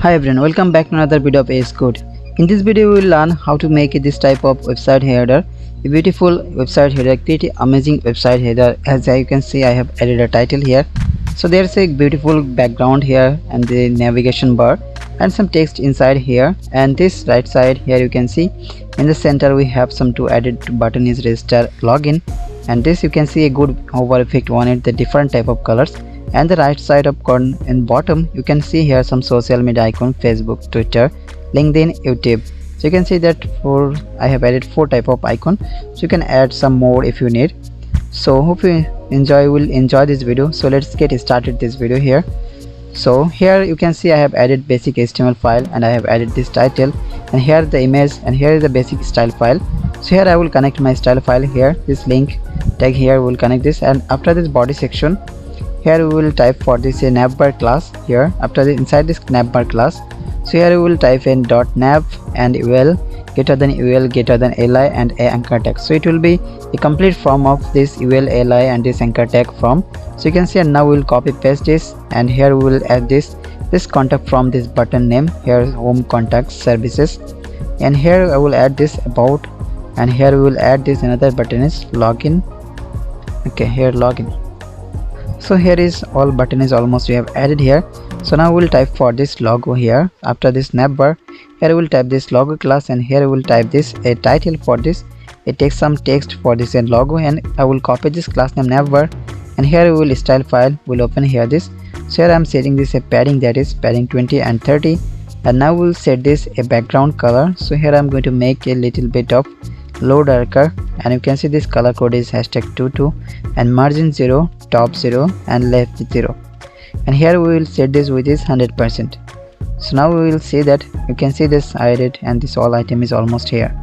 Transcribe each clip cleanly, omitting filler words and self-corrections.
Hi everyone, welcome back to another video of AS Code. In this video we will learn how to make this type of website header, a beautiful website header, pretty amazing website header. As you can see, I have added a title here. So there's a beautiful background here and the navigation bar and some text inside here, and this right side here you can see in the center we have some two added button is register login, and this you can see a good hover effect on it, the different type of colors. And the right side of corner and bottom you can see here some social media icon, Facebook, Twitter, LinkedIn, YouTube. So you can see that I have added 4 type of icon, so you can add some more if you need. So hope you will enjoy this video. So let's get started this video here. So here you can see I have added basic HTML file and I have added this title, and here the image, and here is the basic style file. So here I will connect my style file here, this link tag here will connect this, and after this body section here we will type for this a navbar class here. After this, inside this navbar class, so here we will type in .nav and ul greater than li and a anchor tag. So it will be a complete form of this ul, li and this anchor tag from. So you can see, and now we will copy paste this, and here we will add this contact from this button name here, home contact services, and here I will add this about, and here we will add this another button is login. Okay, here login. So here is all button is almost we have added here. So now we will type for this logo here. After this navbar, here we will type this logo class, and here we will type this a title for this. It takes some text for this and logo, and I will copy this class name navbar, and here we will style file will open here this. So here I am setting this a padding, that is padding 20 and 30, and now we will set this a background color. So here I am going to make a little bit of low darker, and you can see this color code is #22 and margin 0, top 0 and left 0, and here we will set this with is 100%. So now we will see that you can see this I added, and this all item is almost here.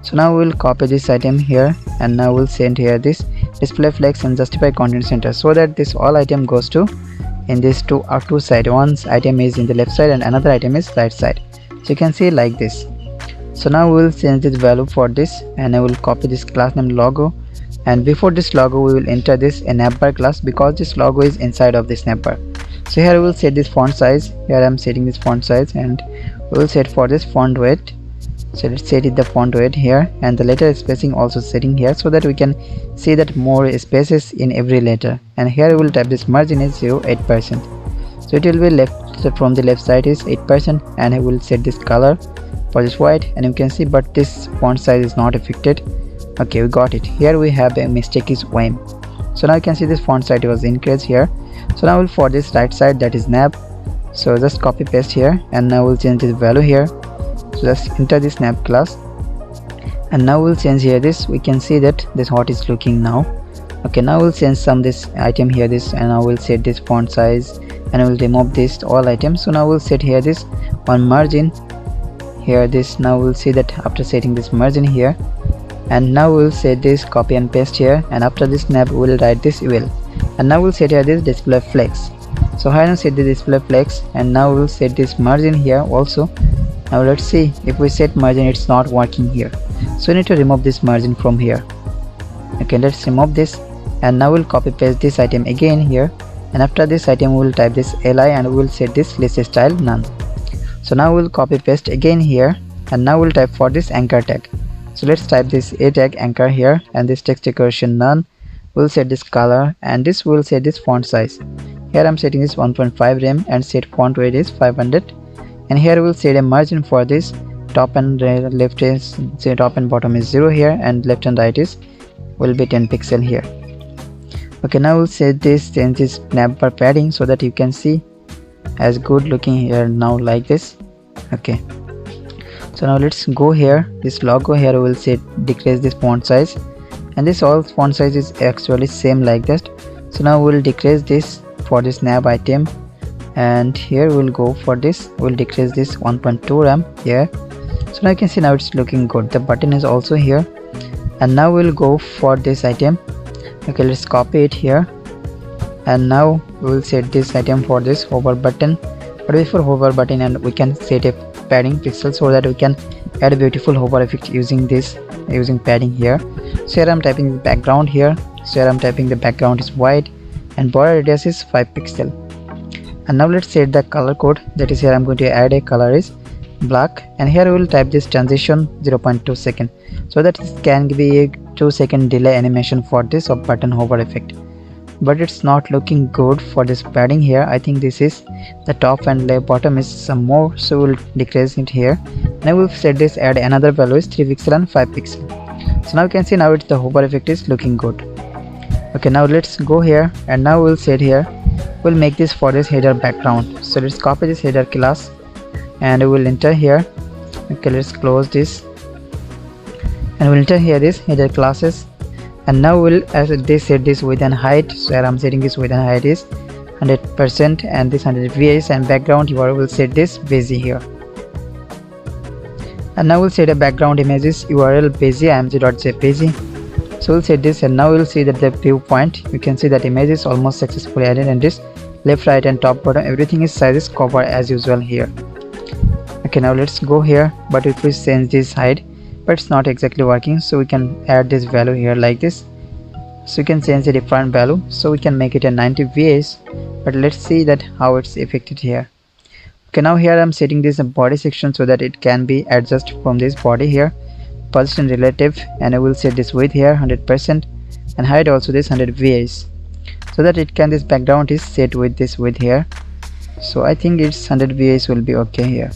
So now we will copy this item here, and now we'll send here this display flex and justify content center, so that this all item goes to in this two side. One item is in the left side and another item is right side. So you can see like this. So now we will change this value for this, and I will copy this class name logo, and before this logo we will enter this a navbar class, because this logo is inside of this navbar. So here we will set this font size. Here I am setting this font size, and we will set for this font weight. So let's set it the font weight here, and the letter spacing also setting here, so that we can see that more spaces in every letter. And here we will type this margin is 0.8%. So it will be left from the left side is 8%, and I will set this color for this white, and you can see but this font size is not affected. Okay, we got it. Here we have a mistake is WAM. So now you can see this font size was increased here. So now we'll for this right side, that is nav. So just copy paste here, and now we'll change this value here. So just enter this nav class, and now we'll change here this. We can see that this what is looking now. Okay, now we'll change some this item here this, and now we'll set this font size, and I will remove this all items. So now we'll set here this one margin here this. Now we'll see that after setting this margin here, and now we'll set this copy and paste here, and after this nav we'll write this ul, and now we'll set here this display flex. So here I set the display flex, and now we'll set this margin here also. Now let's see if we set margin, it's not working here, so we need to remove this margin from here. Okay, let's remove this, and now we'll copy paste this item again here, and after this item we'll type this li, and we'll set this list style none. So now we'll copy paste again here, and now we'll type for this anchor tag. So let's type this a tag anchor here, and this text decoration none. We'll set this color, and this will set this font size. Here I'm setting this 1.5 rem, and set font weight is 500, and here we'll set a margin for this. Top and left is top and bottom is 0 here, and left and right is will be 10 pixel here. Okay, now we'll set this, change this navbar padding, so that you can see as good looking here now like this. Okay, so now let's go here, this logo here we will set decrease this font size, and this all font size is actually same like that. So now we'll decrease this for this nav item, and here we'll go for this, we'll decrease this 1.2 rem here. So now you can see now it's looking good. The button is also here, and now we'll go for this item. Okay, let's copy it here, and now we will set this item for this hover button. But before hover button, and we can set a padding pixel, so that we can add a beautiful hover effect using padding here. So here I'm typing the background here. So here I'm typing the background is white, and border radius is 5 pixel. And now let's set the color code. That is, here I'm going to add a color is black, and here we will type this transition 0.2 second, so that it can be a 2-second delay animation for this button hover effect. But it's not looking good for this padding here. I think this is the top and the bottom is some more, so we'll decrease it here. Now we'll set this, add another value is 3 pixel and 5 pixel. So now you can see now it's the hover effect is looking good. Okay, now let's go here, and now we'll set here, we'll make this for this header background. So let's copy this header class and we'll enter here. Okay, let's close this and we'll enter here this header classes. And now we'll set this width and height. So here I'm setting this width and height is 100% and this 100 VS, and background URL will set this busy here. And now we'll set a background images URL busy img.jpg. So we'll set this, and now we'll see that the viewpoint, you can see that image is almost successfully added, and this left, right and top, bottom, everything is size is covered as usual here. Okay, now let's go here, but if we change this height, but it's not exactly working, so we can add this value here like this. So you can change a different value, so we can make it a 90 VS, but let's see that how it's affected here. Okay, now here I'm setting this body section so that it can be adjusted from this body here, position relative, and I will set this width here 100% and height also this 100 VS, so that it can, this background is set with this width here. So I think it's 100 VS will be okay here.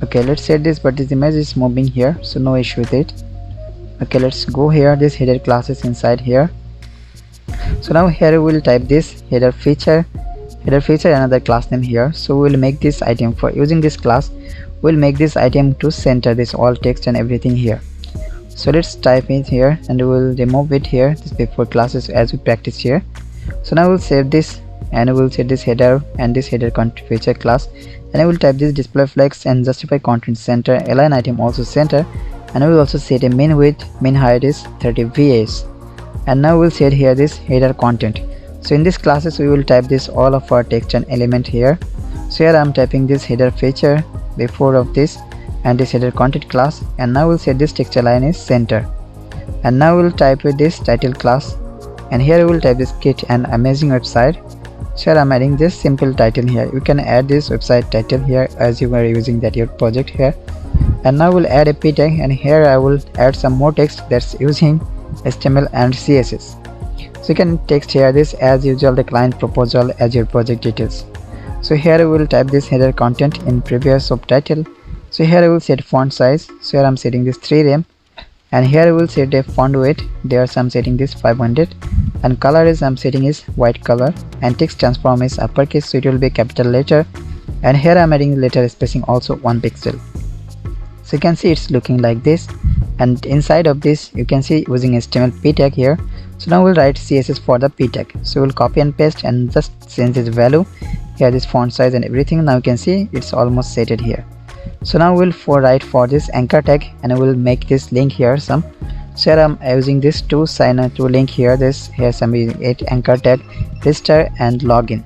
Okay, let's set this, but this image is moving here, so no issue with it. Okay, let's go here, this header class is inside here. So now here we will type this header feature another class name here. So we'll make this item, for using this class we'll make this item to center this all text and everything here. So let's type it here and we'll remove it here, this before classes as we practice here. So now we'll save this and we'll set this header and this header content feature class, and I will type this display flex and justify content center, align item also center, and I will also set a min width, min height is 30 VS. And now we'll set here this header content. So in this classes we will type this all of our text and element here. So here I'm typing this header feature before of this and this header content class, and now we'll set this text align is center. And now we'll type with this title class, and here we will type this kit and amazing website. So here I'm adding this simple title here. You can add this website title here as you are using that your project here. And now we'll add a p tag, and here I will add some more text that's using HTML and CSS. So you can text here this as usual, the client proposal as your project details. So here I will type this header content in previous subtitle. So here I will set font size. So here I'm setting this 3 rem, and here I will set a font weight. There I'm setting this 500, and color is I'm setting is white color, and text transform is uppercase, so it will be capital letter, and here I'm adding letter spacing also 1 pixel. So you can see it's looking like this, and inside of this you can see using HTML p tag here. So now we'll write CSS for the p tag. So we'll copy and paste and just change this value here, this font size and everything. Now you can see it's almost set it here. So now we'll write for this anchor tag, and I will make this link here some. So here I'm using this to link here, this here some anchor tag, register and login.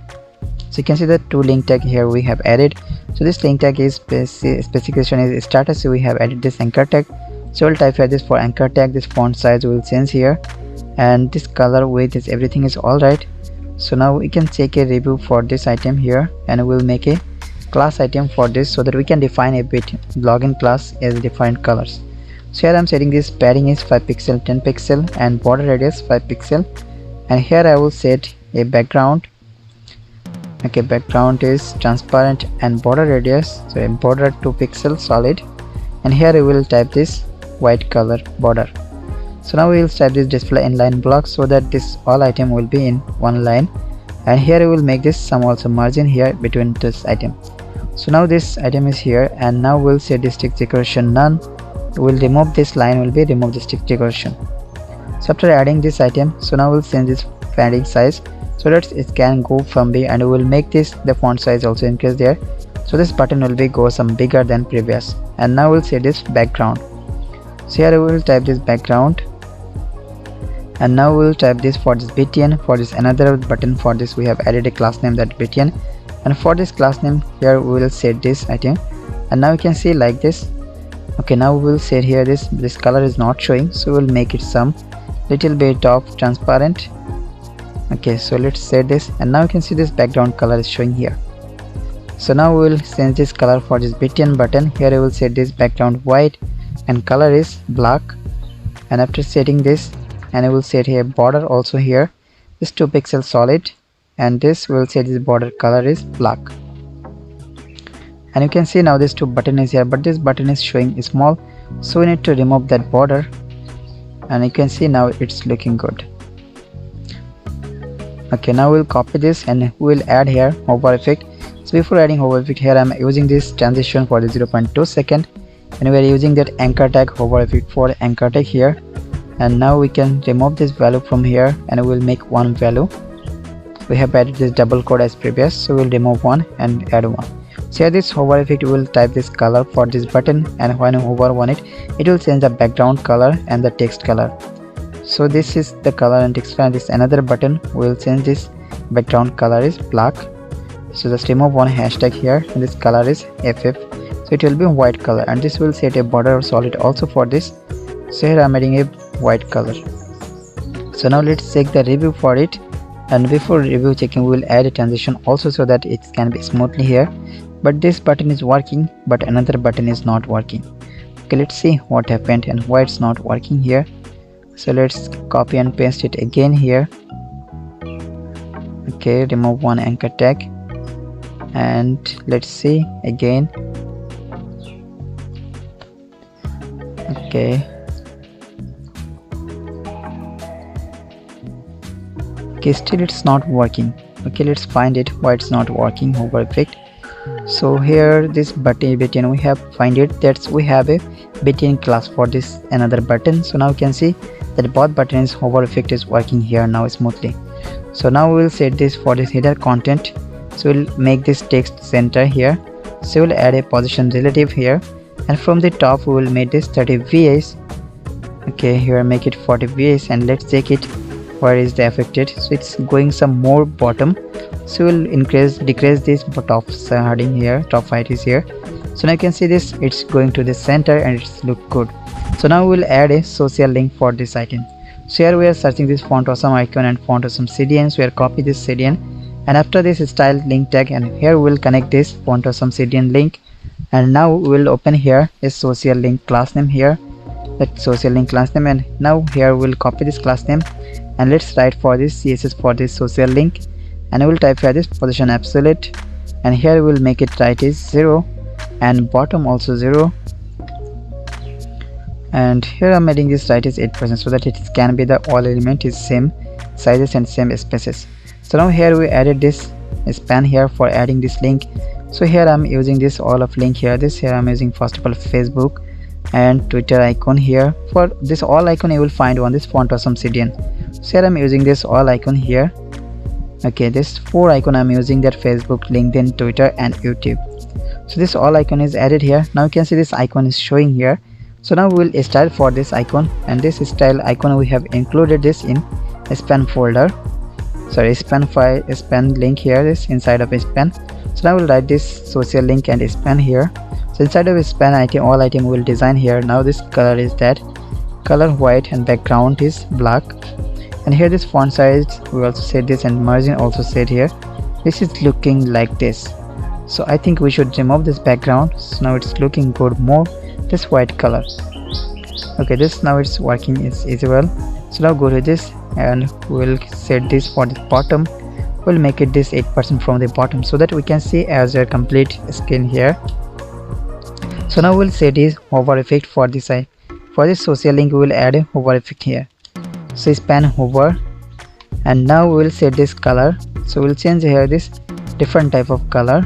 So you can see the 2 link tag here we have added. So this link tag is specification is status, so we have added this anchor tag. So we'll type here this for anchor tag, this font size will change here, and this color width is everything is all right. So now we can take a review for this item here, and we'll make a class item for this, so that we can define a bit login class as different colors. So here I'm setting this padding is 5 pixel 10 pixel and border radius 5 pixel, and here I will set a background. Okay, background is transparent and border radius, so a border 2 pixel solid, and here I will type this white color border. So now we will type this display inline block, so that this all item will be in one line, and here I will make this some also margin here between this item. So now this item is here, and now we'll set this text decoration none. We'll remove this line, will be remove this text decoration. So after adding this item, so now we'll change this padding size so that it can go from there, and we will make this the font size also increase there, so this button will be go some bigger than previous. And now we'll set this background. So here I will type this background, and now we'll type this for this btn. For this another button, for this we have added a class name that btn, and for this class name here we will set this item, and now you can see like this. Okay, now we will set here this color is not showing, so we'll make it some little bit of transparent. Okay, so let's set this, and now you can see this background color is showing here. So now we will change this color for this BTN button. Here I will set this background white and color is black, and after setting this, and I will set here border also here this 2 pixel solid, and this will set this border color is black. And you can see now this 2 button is here, but this button is showing small, so we need to remove that border, and you can see now it's looking good. Okay, now we'll copy this and we'll add here hover effect. So before adding hover effect, here I'm using this transition for the 0.2 second, and we are using that anchor tag hover effect for anchor tag here. And now we can remove this value from here, and we will make one value. We have added this double quote as previous, so we'll remove one and add one. So here this hover effect, we will type this color for this button, and when you hover on it, it will change the background color and the text color. So this is the color and text color. This another button, we will change this background color is black. So just remove one hashtag here, and this color is FF, so it will be white color, and this will set a border solid also for this. So here I'm adding a white color. So now let's check the review for it, and before review checking, we will add a transition also so that it can be smoothly here. But this button is working, but another button is not working. Okay, let's see what happened and why it's not working here. So let's copy and paste it again here. Okay, remove one anchor tag, and let's see again. Okay, still it's not working. Okay, let's find it why it's not working, hover effect. So here this button we have find it, that's we have a BTN class for this another button. So now you can see that both buttons hover effect is working here now smoothly. So now we will set this for this header content. So we'll make this text center here. So we'll add a position relative here, and from the top we will make this 30 VS. Okay, here make it 40 VS, and let's check it where is the affected. So it's going some more bottom, so we'll decrease this top heading here, top height is here. So now you can see this, it's going to the center and it's look good. So now we'll add a social link for this item. So here we are searching this font awesome icon and font awesome CDN. So we are copy this CDN, and after this style link tag, and here we'll connect this font awesome CDN link. And now we will open here a social link class name here, that social link class name, and now here we'll copy this class name, and let's write for this CSS for this social link, and I will type here this position absolute, and here we'll make it right is 0 and bottom also 0, and here I'm adding this right is 8% so that it can be the all element is same sizes and same spaces. So now here we added this span here for adding this link. So here I'm using this all of link here, this here I'm using first of all Facebook and Twitter icon here. For this all icon you will find on this font awesome CDN. So here I'm using this all icon here. Okay, this 4 icon I'm using, that Facebook, LinkedIn, Twitter and YouTube. So this all icon is added here. Now you can see this icon is showing here. So now we will style for this icon, and this style icon we have included this in a span folder, sorry span file, span link here, this inside of a span. So now we'll write this social link and span here. So inside of a span item, all item we will design here. Now this color is that color white and background is black, and here this font size we also set this, and margin also set here. This is looking like this. So I think we should remove this background. So now it's looking good more this white color. Okay, this now it's working is well. So now go to this and we'll set this for the bottom. We'll make it this 8% from the bottom so that we can see as a complete skin here. So now we'll set this hover effect for this side. For this social link we will add a hover effect here. So span hover, and now we'll set this color. So we'll change here this different type of color,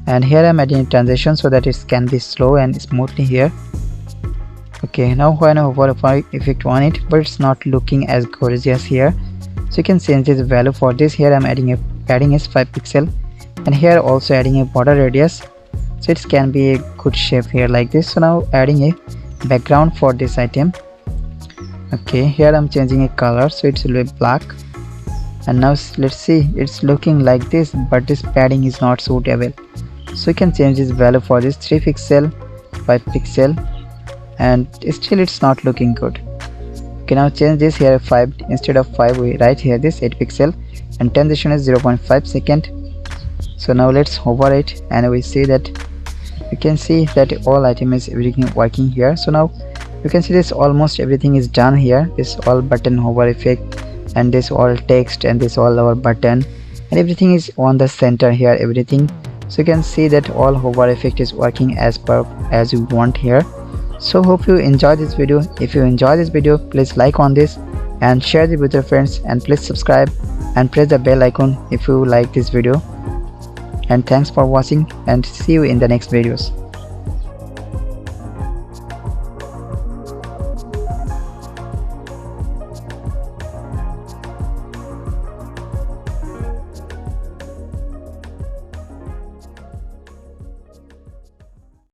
and here I'm adding a transition so that it can be slow and smoothly here. Okay, now when I hover effect on it, but it's not looking as gorgeous here, so you can change this value for this. Here I'm adding is 5 pixel, and here also adding a border radius, so it can be a good shape here like this. So now adding a background for this item. Okay, here I'm changing a color, so it will be black, and now let's see, it's looking like this, but this padding is not suitable. So you can change this value for this 3 pixel, 5 pixel, and still it's not looking good. Okay, now change this here 5 instead of 5 we write here this 8 pixel, and transition is 0.5 second. So now let's hover it and we see that you can see that all item is everything working here. So now you can see this almost everything is done here. This all button hover effect and this all text and this all our button and everything is on the center here, everything. So you can see that all hover effect is working as you want here. So hope you enjoy this video. If you enjoy this video, please like on this and share it with your friends, and please subscribe and press the bell icon if you like this video. And thanks for watching, and see you in the next videos.